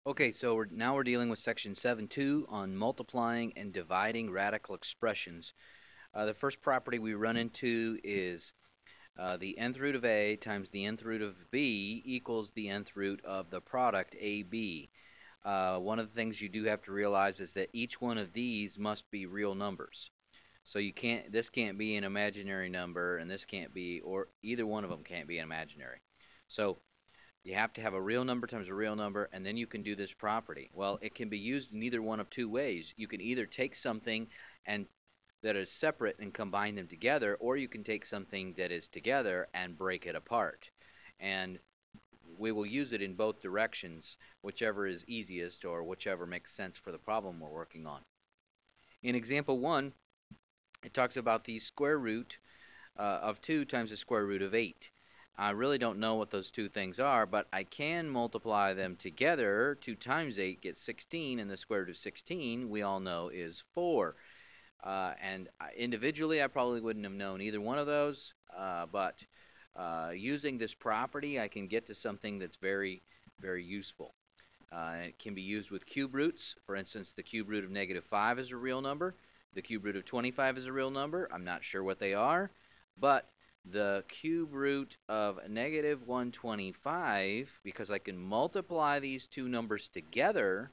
Okay, so now we're dealing with section 7.2 on multiplying and dividing radical expressions. The first property we run into is the nth root of a times the nth root of b equals the nth root of the product ab. One of the things you do have to realize is that each one of these must be real numbers. So this can't be an imaginary number, and this can't be, or either one of them can't be an imaginary. So you have to have a real number times a real number, and then you can do this property. Well, it can be used in either one of two ways. You can either take something and that is separate and combine them together, or you can take something that is together and break it apart. And we will use it in both directions, whichever is easiest or whichever makes sense for the problem we're working on. In example 1, it talks about the square root of 2 times the square root of 8. I really don't know what those two things are, but I can multiply them together. 2 times 8 gets 16, and the square root of 16, we all know, is 4. And individually, I probably wouldn't have known either one of those, but using this property, I can get to something that's very, very useful. It can be used with cube roots. For instance, the cube root of -5 is a real number. The cube root of 25 is a real number. I'm not sure what they are, but the cube root of -125, because I can multiply these two numbers together,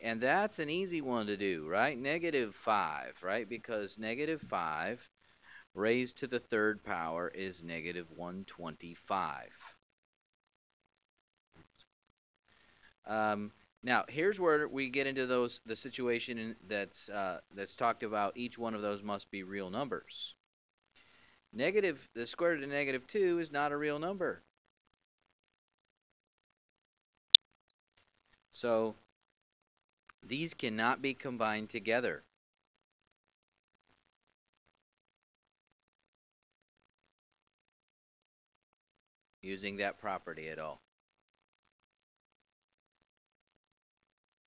and that's an easy one to do, right? -5, right? Because -5 raised to the third power is -125. Now, here's where we get into the situation that's talked about. Each one of those must be real numbers. The square root of -2 is not a real number. So these cannot be combined together. Using that property at all.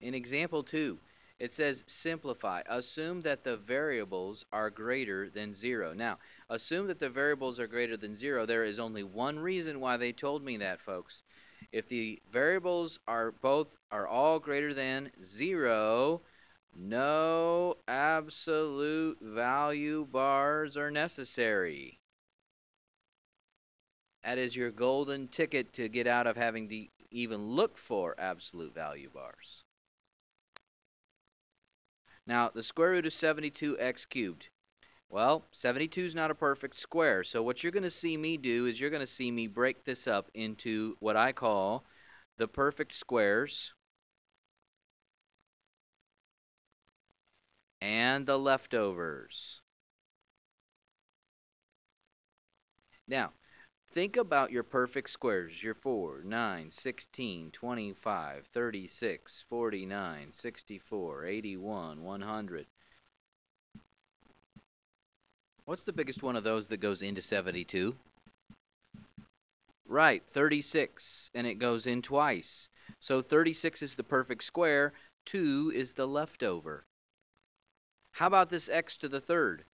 In example 2, it says simplify. Assume that the variables are greater than 0. Now, assume that the variables are greater than 0. There is only one reason why they told me that, folks. If the variables are all greater than 0, no absolute value bars are necessary. That is your golden ticket to get out of having to even look for absolute value bars. Now, the square root of 72x cubed. Well, 72 is not a perfect square, so what you're going to see me do is you're going to see me break this up into what I call the perfect squares and the leftovers. Now, think about your perfect squares, your 4, 9, 16, 25, 36, 49, 64, 81, 100. What's the biggest one of those that goes into 72? Right, 36, and it goes in twice. So 36 is the perfect square, 2 is the leftover. How about this x to the third?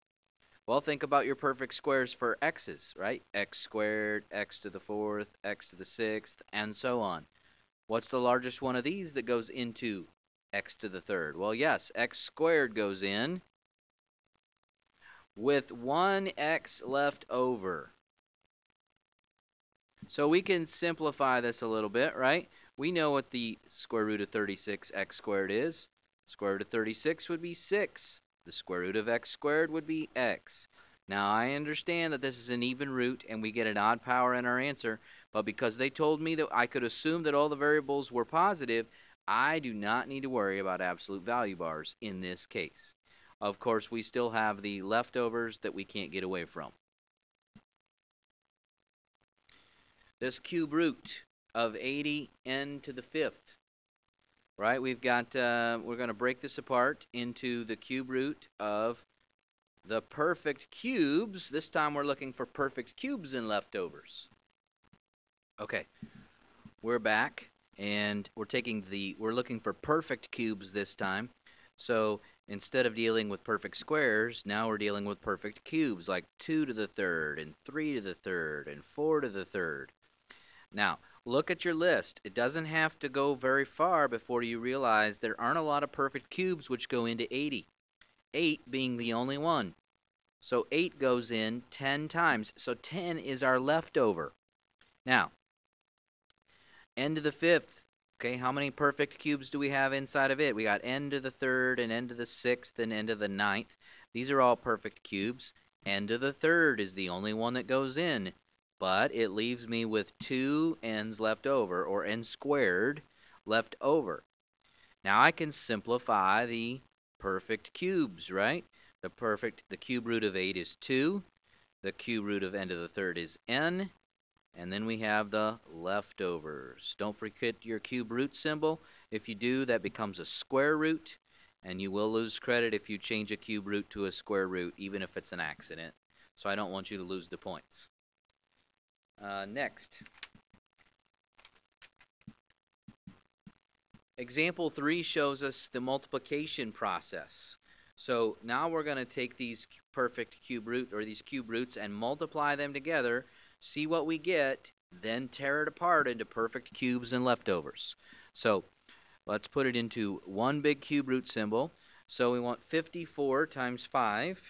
Well, think about your perfect squares for x's, right? X squared, x to the fourth, x to the sixth, and so on. What's the largest one of these that goes into x to the third? Well, yes, x squared goes in with 1x left over. So we can simplify this a little bit, right? We know what the square root of 36x squared is. Square root of 36 would be 6. The square root of x squared would be x. Now, I understand that this is an even root, and we get an odd power in our answer, but because they told me that I could assume that all the variables were positive, I do not need to worry about absolute value bars in this case. Of course, we still have the leftovers that we can't get away from. This cube root of 80n to the fifth. Right, we've got, we're going to break this apart into the cube root of the perfect cubes. This time we're looking for perfect cubes and leftovers. Okay, we're back, and we're looking for perfect cubes this time. So instead of dealing with perfect squares, now we're dealing with perfect cubes, like 2 to the third, and 3 to the third, and 4 to the third. Now, Look at your list. It doesn't have to go very far before you realize there aren't a lot of perfect cubes which go into 80. 8 being the only one. So 8 goes in 10 times. So 10 is our leftover. Now, n to the 5th. Okay, how many perfect cubes do we have inside of it? We got n to the 3rd and n to the 6th and n to the 9th. These are all perfect cubes. N to the 3rd is the only one that goes in, but it leaves me with 2 n's left over, or n squared left over. Now I can simplify the perfect cubes, right? The cube root of 8 is 2. The cube root of n to the 3rd is n. And then we have the leftovers. Don't forget your cube root symbol. If you do, that becomes a square root, and you will lose credit if you change a cube root to a square root, even if it's an accident. So I don't want you to lose the points. Next. Example 3 shows us the multiplication process. So now we're going to take these perfect cube root, or these cube roots, and multiply them together, see what we get, then tear it apart into perfect cubes and leftovers. So let's put it into one big cube root symbol. So we want 54 times 5.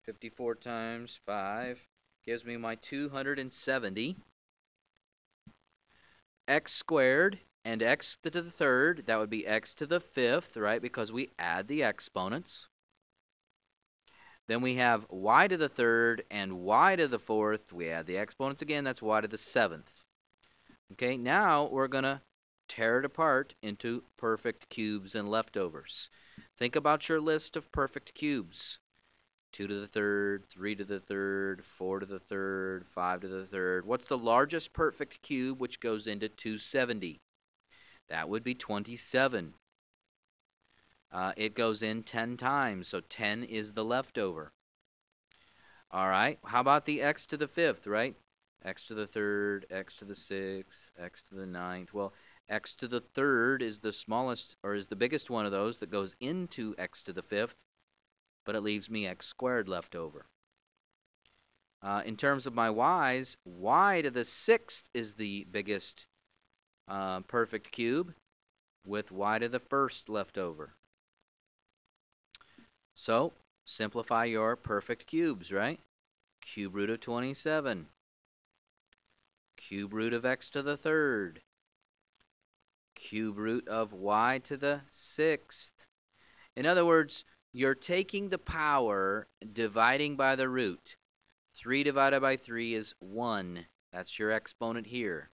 54 times 5 gives me my 270. X squared and x to the 3rd, that would be x to the 5th, right, because we add the exponents. Then we have y to the 3rd and y to the 4th. We add the exponents again. That's y to the 7th. Okay, now we're going to tear it apart into perfect cubes and leftovers. Think about your list of perfect cubes. 2 to the 3rd, 3 to the 3rd, 4 to the 3rd, 5 to the 3rd. What's the largest perfect cube which goes into 270? That would be 27. It goes in 10 times, so 10 is the leftover. All right, how about the x to the 5th, right? X to the 3rd, x to the 6th, x to the 9th. Well, x to the 3rd is the smallest, or is the biggest one of those that goes into x to the 5th, but it leaves me x squared left over. In terms of my y's, y to the 6th is the biggest perfect cube, with y to the 1st left over. So, simplify your perfect cubes, right? Cube root of 27. Cube root of x to the 3rd. Cube root of y to the 6th. In other words, you're taking the power, dividing by the root. 3 divided by 3 is 1. That's your exponent here.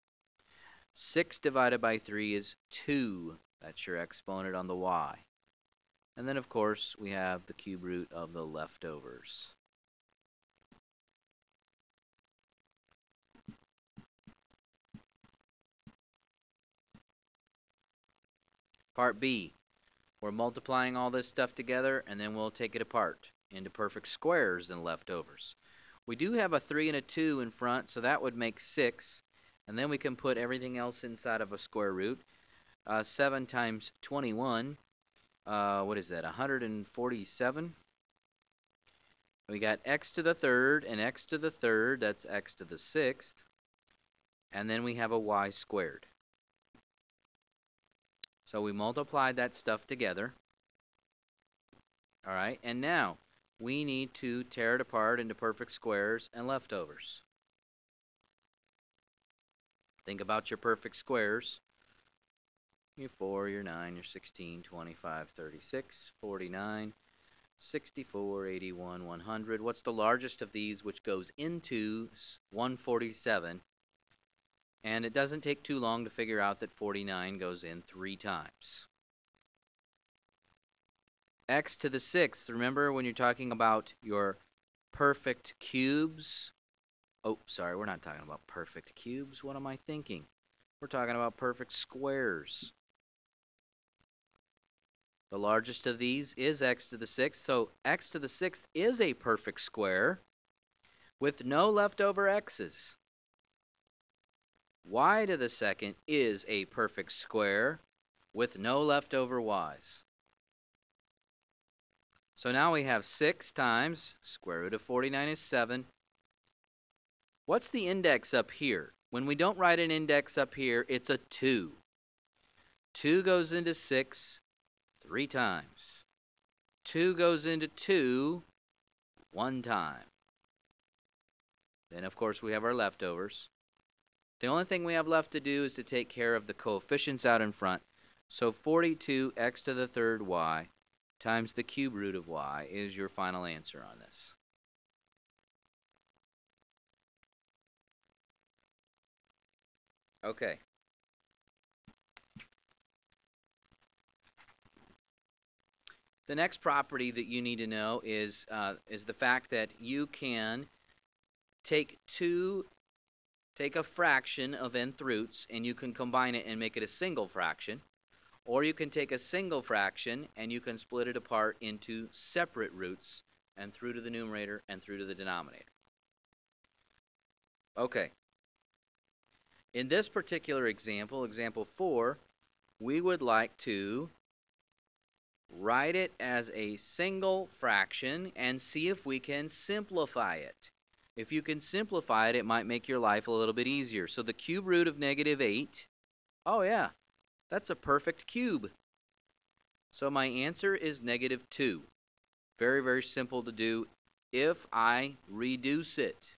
6 divided by 3 is 2. That's your exponent on the y. And then, of course, we have the cube root of the leftovers. Part B. We're multiplying all this stuff together, and then we'll take it apart into perfect squares and leftovers. We do have a 3 and a 2 in front, so that would make 6. And then we can put everything else inside of a square root. 7 times 21. What is that, 147? We got x to the 3rd and x to the 3rd, that's x to the 6th. And then we have a y squared. So we multiplied that stuff together. All right, and now we need to tear it apart into perfect squares and leftovers. Think about your perfect squares. Your 4, your 9, your 16, 25, 36, 49, 64, 81, 100. What's the largest of these which goes into 147? And it doesn't take too long to figure out that 49 goes in 3 times. X to the 6th. Remember when you're talking about your perfect cubes? Oh, sorry, we're not talking about perfect cubes. What am I thinking? We're talking about perfect squares. The largest of these is x to the 6th, so x to the 6th is a perfect square with no leftover x's. Y to the 2nd is a perfect square with no leftover y's. So now we have 6 times square root of 49 is 7. What's the index up here? when we don't write an index up here, it's a 2. 2 goes into 6 3 times. 2 goes into 2 1 time. Then, of course, we have our leftovers. The only thing we have left to do is to take care of the coefficients out in front. So 42x to the third y times the cube root of y is your final answer on this. Okay. The next property that you need to know is the fact that you can take a fraction of nth roots and you can combine it and make it a single fraction. Or you can take a single fraction and you can split it apart into separate roots and through to the numerator and through to the denominator. Okay. In this particular example, example 4, we would like to write it as a single fraction and see if we can simplify it. If you can simplify it, it might make your life a little bit easier. So the cube root of -8, oh yeah, that's a perfect cube. So my answer is -2. Very, very simple to do if I reduce it.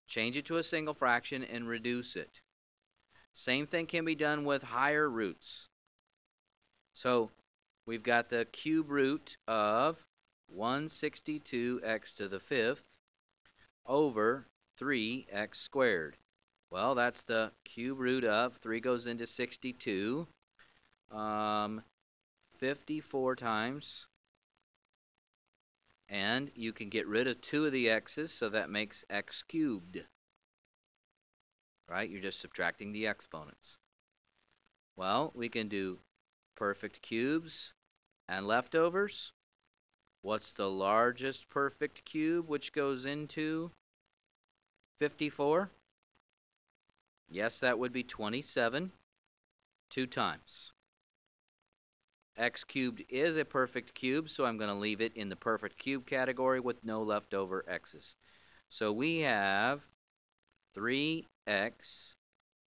Change it to a single fraction and reduce it. Same thing can be done with higher roots. So we've got the cube root of 162x to the 5th over 3x squared. Well, that's the cube root of, 3 goes into 62, 54 times. And you can get rid of 2 of the x's, so that makes x cubed. Right? You're just subtracting the exponents. Well, we can do perfect cubes and leftovers. What's the largest perfect cube which goes into 54? Yes, that would be 27, 2 times. X cubed is a perfect cube, so I'm going to leave it in the perfect cube category with no leftover x's. So we have 3x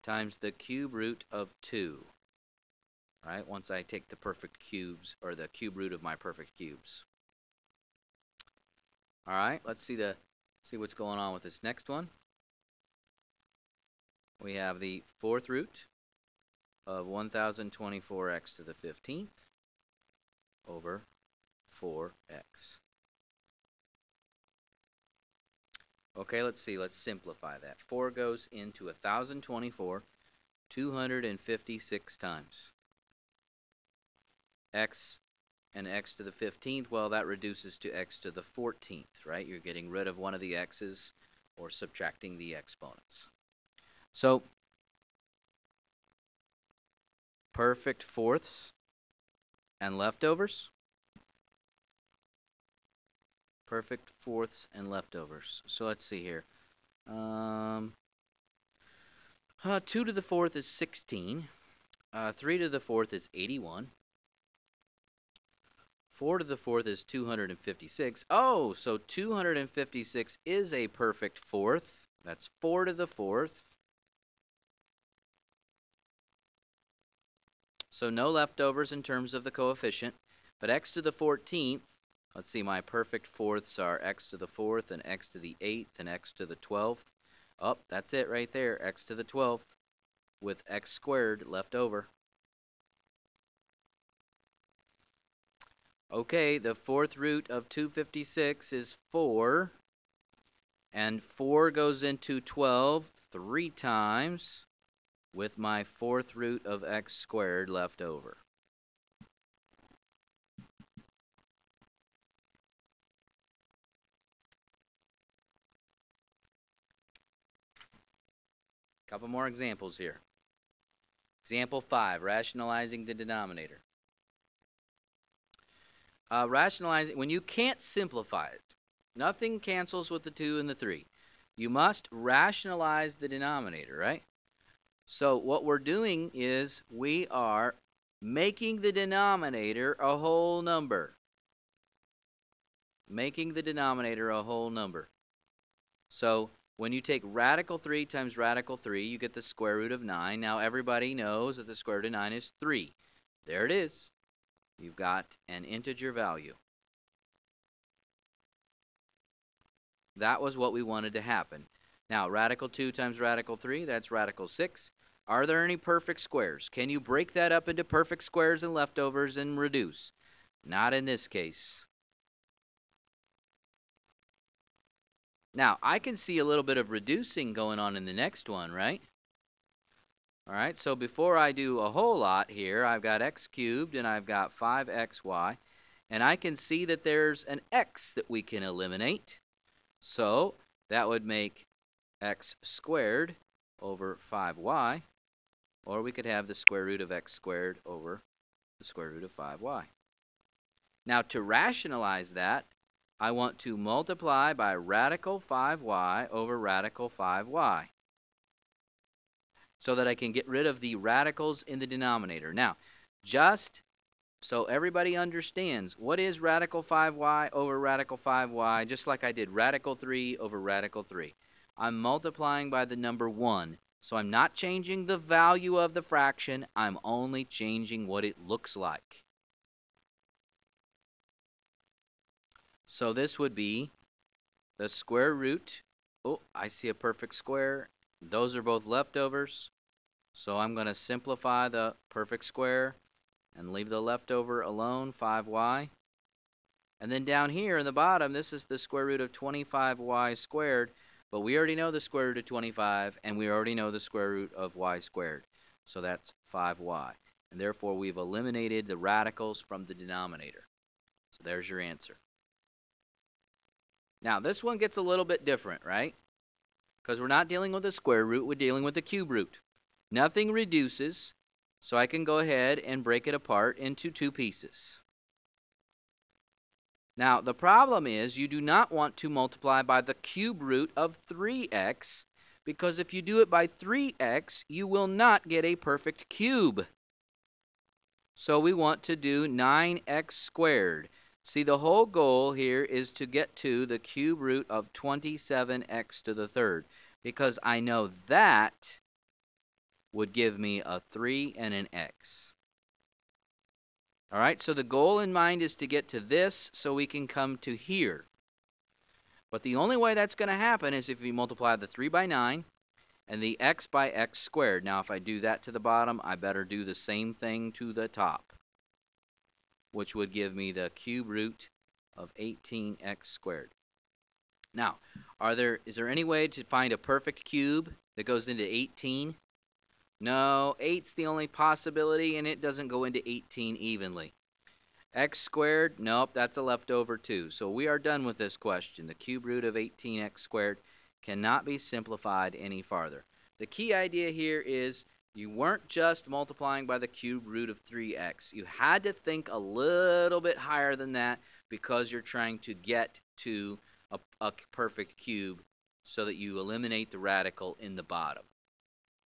times the cube root of 2. Right? Once I take the perfect cubes, or the cube root of my perfect cubes. All right, let's see what's going on with this next one. We have the 4th root of 1024x to the 15th over 4x. Okay, let's see. Let's simplify that. 4 goes into 1024 256 times. X and x to the 15th, well, that reduces to x to the 14th, right? You're getting rid of one of the x's or subtracting the exponents. So, perfect fourths and leftovers. Perfect fourths and leftovers. So let's see here. 2 to the 4th is 16. 3 to the 4th is 81. 4 to the 4th is 256. Oh, so 256 is a perfect fourth. That's 4 to the 4th. So no leftovers in terms of the coefficient. But x to the 14th, let's see, my perfect fourths are x to the 4th and x to the 8th and x to the 12th. Oh, that's it right there, x to the 12th with x squared left over. Okay, the 4th root of 256 is 4. And 4 goes into 12 3 times with my 4th root of x squared left over. Couple more examples here. Example 5, rationalizing the denominator. Rationalizing, when you can't simplify it, nothing cancels with the 2 and the 3. You must rationalize the denominator, right? So what we're doing is we are making the denominator a whole number. Making the denominator a whole number. So when you take radical 3 times radical 3, you get the square root of 9. Now everybody knows that the square root of 9 is 3. There it is. You've got an integer value. That was what we wanted to happen. Now, radical 2 times radical 3, that's radical 6. Are there any perfect squares? Can you break that up into perfect squares and leftovers and reduce? Not in this case. Now, I can see a little bit of reducing going on in the next one, right? All right, so before I do a whole lot here, I've got x cubed and I've got 5xy. And I can see that there's an x that we can eliminate. So that would make x squared over 5y. Or we could have the square root of x squared over the square root of 5y. Now, to rationalize that, I want to multiply by radical 5y over radical 5y so that I can get rid of the radicals in the denominator. Now, just so everybody understands, what is radical 5y over radical 5y, just like I did radical 3 over radical 3. I'm multiplying by the number 1. So I'm not changing the value of the fraction, I'm only changing what it looks like. So this would be the square root. Oh, I see a perfect square. Those are both leftovers. So I'm going to simplify the perfect square and leave the leftover alone, 5y. And then down here in the bottom, this is the square root of 25y squared. But we already know the square root of 25, and we already know the square root of y squared. So that's 5y. And therefore, we've eliminated the radicals from the denominator. So there's your answer. Now, this one gets a little bit different, right? Because we're not dealing with the square root, we're dealing with the cube root. Nothing reduces, so I can go ahead and break it apart into two pieces. Now, the problem is you do not want to multiply by the cube root of 3x, because if you do it by 3x, you will not get a perfect cube. So we want to do 9x squared. See, the whole goal here is to get to the cube root of 27x to the third, because I know that would give me a 3 and an x. All right, so the goal in mind is to get to this so we can come to here. But the only way that's going to happen is if we multiply the 3 by 9 and the x by x squared. Now, if I do that to the bottom, I better do the same thing to the top, which would give me the cube root of 18x squared. Now, is there any way to find a perfect cube that goes into 18? No, 8's the only possibility, and it doesn't go into 18 evenly. X squared, nope, that's a leftover too. So we are done with this question. The cube root of 18x squared cannot be simplified any farther. The key idea here is you weren't just multiplying by the cube root of 3x. You had to think a little bit higher than that because you're trying to get to a perfect cube so that you eliminate the radical in the bottom.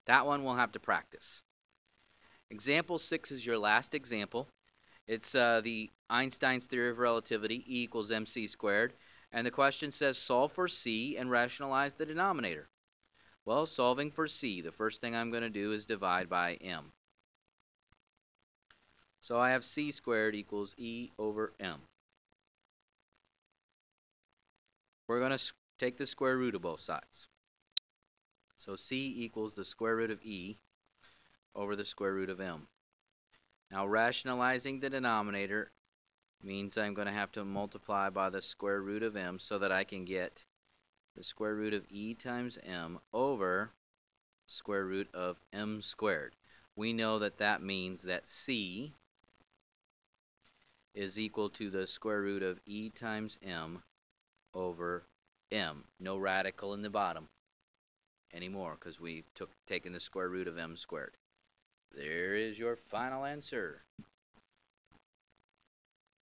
That one we'll have to practice. Example 6 is your last example. It's the Einstein's theory of relativity, E equals mc squared. And the question says solve for c and rationalize the denominator. Well, solving for c, the first thing I'm going to do is divide by m. So I have c squared equals e over m. We're going to take the square root of both sides. So c equals the square root of e over the square root of m. Now, rationalizing the denominator means I'm going to have to multiply by the square root of m so that I can get the square root of e times m over square root of m squared. We know that that means that c is equal to the square root of e times m over m. No radical in the bottom anymore because we've taken the square root of m squared. There is your final answer.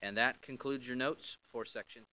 And that concludes your notes for section 7.